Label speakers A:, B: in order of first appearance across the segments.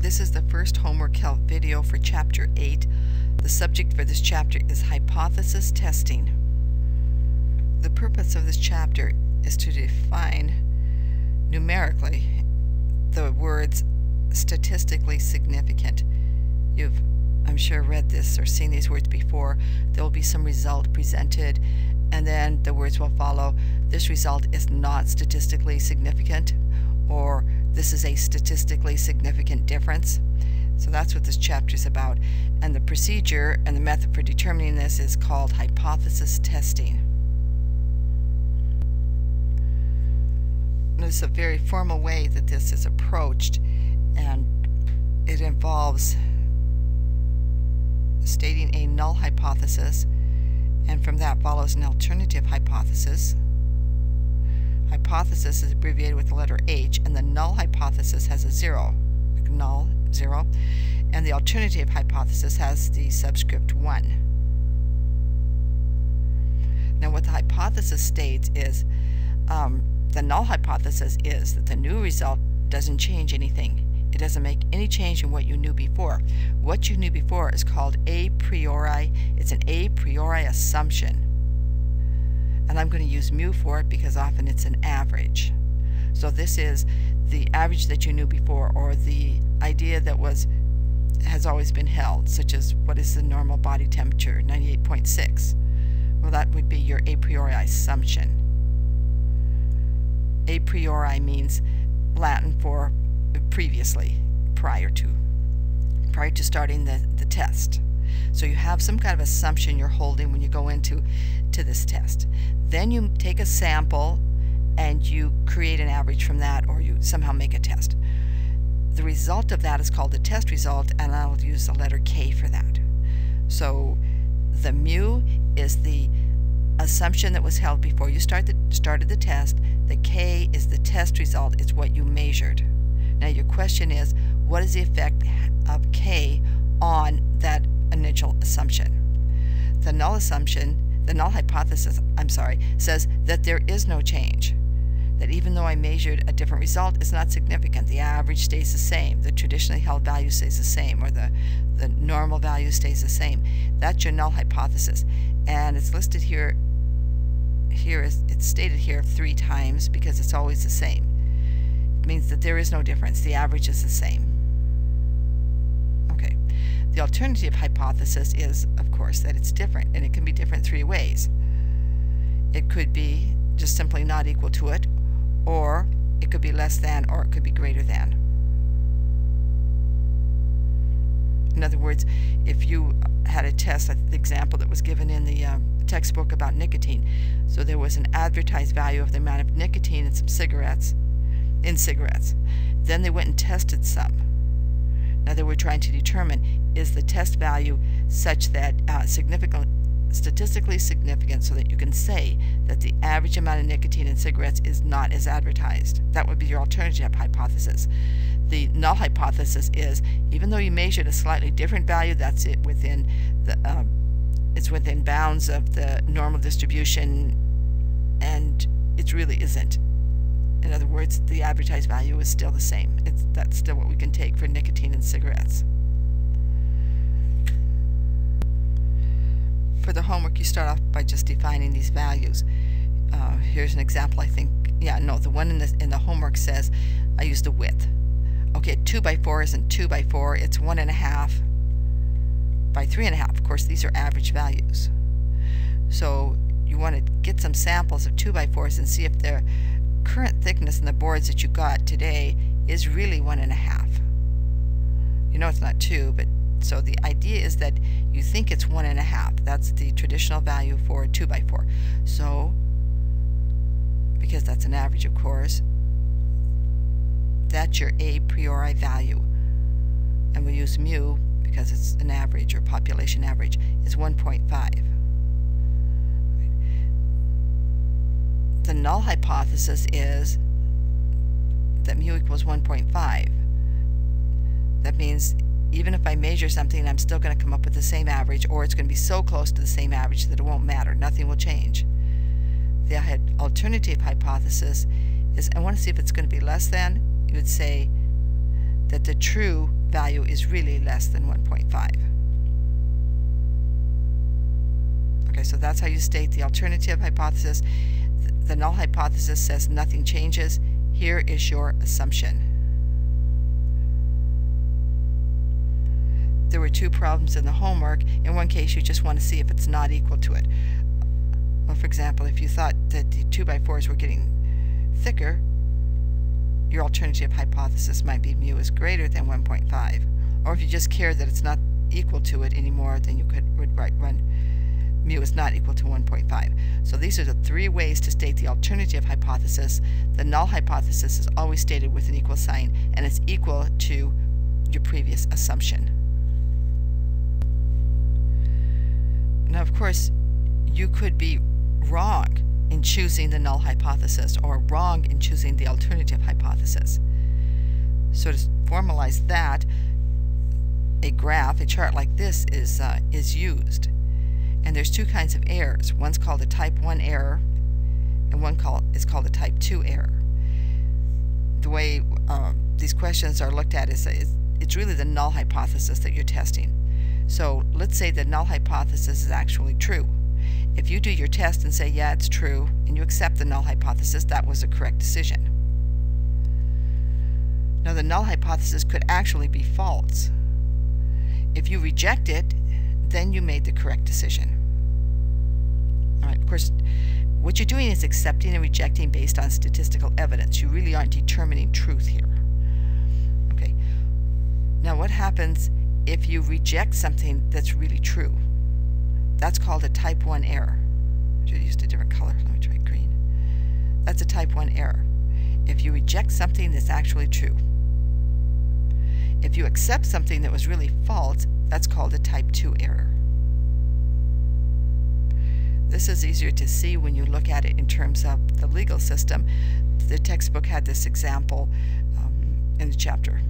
A: This is the first homework help video for Chapter 8. The subject for this chapter is hypothesis testing. The purpose of this chapter is to define numerically the words statistically significant. You've, I'm sure, read this or seen these words before. There will be some result presented, and then the words will follow. This result is not statistically significant, or this is a statistically significant difference. So that's what this chapter is about. And the procedure and the method for determining this is called hypothesis testing. It's a very formal way that this is approached, and it involves stating a null hypothesis, and from that follows an alternative hypothesis. Hypothesis is abbreviated with the letter H, and the null hypothesis has a 0, null, 0, and the alternative hypothesis has the subscript 1. Now what the hypothesis states is, the null hypothesis is that the new result doesn't change anything. It doesn't make any change in what you knew before. What you knew before is called a priori. It's an a priori assumption. And I'm going to use mu for it because often it's an average. So this is the average that you knew before, or the idea that has always been held, such as what is the normal body temperature, 98.6. Well, that would be your a priori assumption. A priori means Latin for previously, prior to starting the test. So you have some kind of assumption you're holding when you go into this test. Then you take a sample and you create an average from that, or you somehow make a test. The result of that is called the test result, and I'll use the letter K for that. So the mu is the assumption that was held before you started the test. The K is the test result. It's what you measured. Now your question is, what is the effect of K on that initial assumption? The null hypothesis, says that there is no change. That even though I measured a different result, it's not significant. The average stays the same. The traditionally held value stays the same, or the normal value stays the same. That's your null hypothesis. And it's listed here. It's stated here 3 times because it's always the same. It means that there is no difference. The average is the same. Okay. The alternative hypothesis is, of course, that it's different, and it can be different 3 ways. It could be just simply not equal to it, or it could be less than, or it could be greater than. In other words, if you had a test, the example that was given in the textbook about nicotine, so there was an advertised value of the amount of nicotine in some cigarettes, then they went and tested some. Now they were trying to determine, is the test value such that statistically significant, so that you can say that the average amount of nicotine in cigarettes is not as advertised. That would be your alternative hypothesis. The null hypothesis is, even though you measured a slightly different value, that's it within the it's within bounds of the normal distribution, and it really isn't. In other words, the advertised value is still the same. That's still what we can take for nicotine in cigarettes. For the homework, you start off by just defining these values. Here's an example. I think, the one in the homework says I used the width. Okay, 2 by 4 isn't 2 by 4, it's 1.5 by 3.5. Of course, these are average values. So you want to get some samples of 2 by 4s and see if the current thickness in the boards that you got today is really 1.5. You know it's not 2, but so the idea is that you think it's 1.5. That's the traditional value for a 2 by 4. So, because that's an average, of course, that's your a priori value. And we use mu because it's an average, or population average, is 1.5. The null hypothesis is that mu equals 1.5. That means even if I measure something, I'm still going to come up with the same average, or it's going to be so close to the same average that it won't matter. Nothing will change. The alternative hypothesis is, I want to see if it's going to be less than. You would say that the true value is really less than 1.5. Okay, so that's how you state the alternative hypothesis. The null hypothesis says nothing changes. Here is your assumption. There were two problems in the homework. In one case, you just want to see if it's not equal to it. Well, for example, if you thought that the 2x4s were getting thicker, your alternative hypothesis might be mu is greater than 1.5. Or if you just care that it's not equal to it anymore, then you would write mu is not equal to 1.5. So these are the three ways to state the alternative hypothesis. The null hypothesis is always stated with an equal sign, and it's equal to your previous assumption. Now, of course, you could be wrong in choosing the null hypothesis or wrong in choosing the alternative hypothesis. So to formalize that, a graph, a chart like this is used. And there's two kinds of errors. One's called a type 1 error, and one is called a type 2 error. The way these questions are looked at is it's really the null hypothesis that you're testing. So let's say the null hypothesis is actually true. If you do your test and say, yeah, it's true, and you accept the null hypothesis, that was a correct decision. Now, the null hypothesis could actually be false. If you reject it, then you made the correct decision. All right, of course, what you're doing is accepting and rejecting based on statistical evidence. You really aren't determining truth here. Okay. Now, what happens if you reject something that's really true? That's called a type 1 error. I should have used a different color. Let me try green. That's a type 1 error. If you reject something that's actually true. If you accept something that was really false, that's called a type 2 error. This is easier to see when you look at it in terms of the legal system. The textbook had this example in the chapter.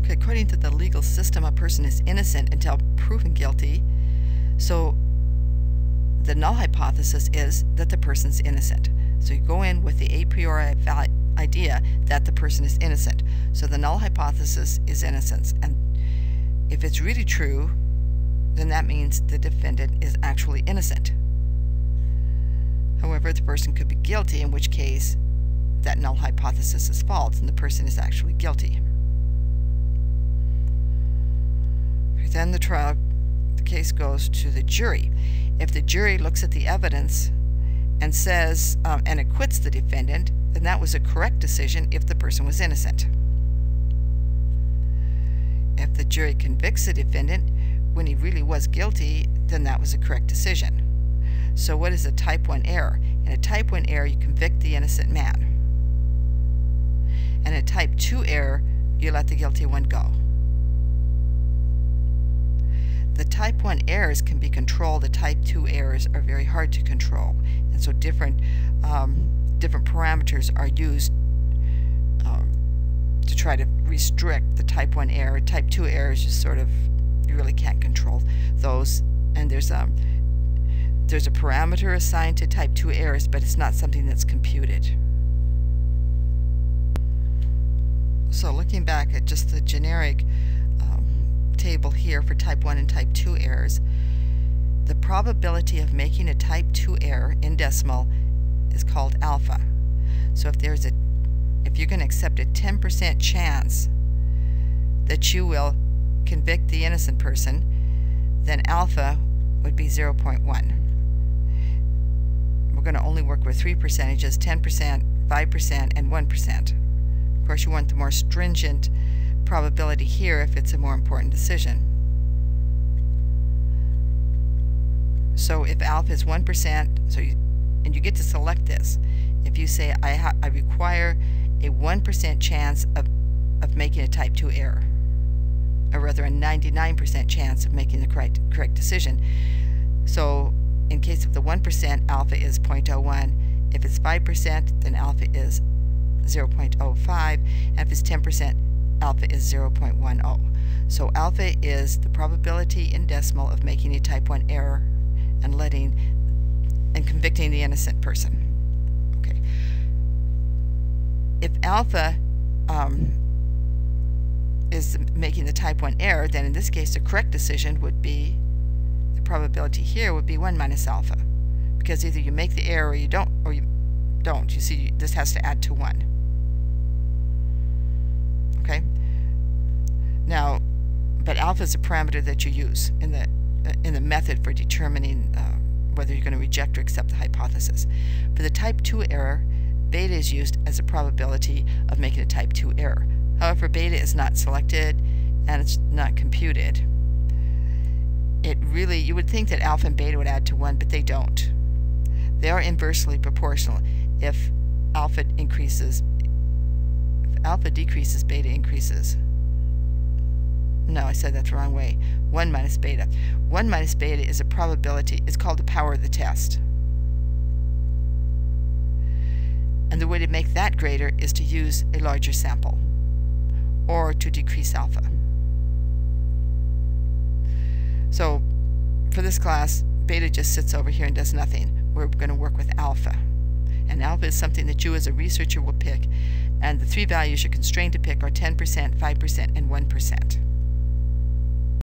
A: Okay, according to the legal system, a person is innocent until proven guilty. So the null hypothesis is that the person's innocent. So you go in with the a priori idea that the person is innocent. So the null hypothesis is innocence. And if it's really true, then that means the defendant is actually innocent. However, the person could be guilty, in which case that null hypothesis is false and the person is actually guilty. Then the case goes to the jury. If the jury looks at the evidence and says and acquits the defendant, then that was a correct decision if the person was innocent. If the jury convicts the defendant when he really was guilty, then that was a correct decision. So what is a type 1 error? In a type 1 error, you convict the innocent man. And a type 2 error, you let the guilty one go. The type 1 errors can be controlled. The type 2 errors are very hard to control. And so different parameters are used to try to restrict the type 1 error. Type 2 errors, you really can't control those. And there's a parameter assigned to type 2 errors, but it's not something that's computed. So looking back at just the generic table here for type 1 and type 2 errors, the probability of making a type 2 error in decimal is called alpha. So if you're going to accept a 10% chance that you will convict the innocent person, then alpha would be 0.1. We're going to only work with three percentages: 10%, 5%, and 1%. Of course, you want the more stringent probability here if it's a more important decision. So if alpha is 1%, and you get to select this. If you say I require a 1% chance of making a type 2 error, or rather a 99% chance of making the correct decision. So in case of the 1%, alpha is 0.01. If it's 5%, then alpha is 0.05. And if it's 10%, alpha is 0.10. So alpha is the probability in decimal of making a type 1 error and convicting the innocent person. Okay. If alpha is making the type 1 error, then in this case the correct decision would be, the probability here would be 1 minus alpha, because either you make the error or you don't, You see, this has to add to 1. Okay? Now, but alpha is a parameter that you use in the method for determining whether you're going to reject or accept the hypothesis. For the type 2 error, beta is used as a probability of making a type 2 error. However, beta is not selected and it's not computed. It really, you would think that alpha and beta would add to 1, but they don't. They are inversely proportional. If alpha decreases, beta increases. No, I said that the wrong way. 1 minus beta. 1 minus beta is a probability. It's called the power of the test. And the way to make that greater is to use a larger sample or to decrease alpha. So for this class, beta just sits over here and does nothing. We're going to work with alpha. And alpha is something that you as a researcher will pick. And the 3 values you're constrained to pick are 10%, 5%, and 1%.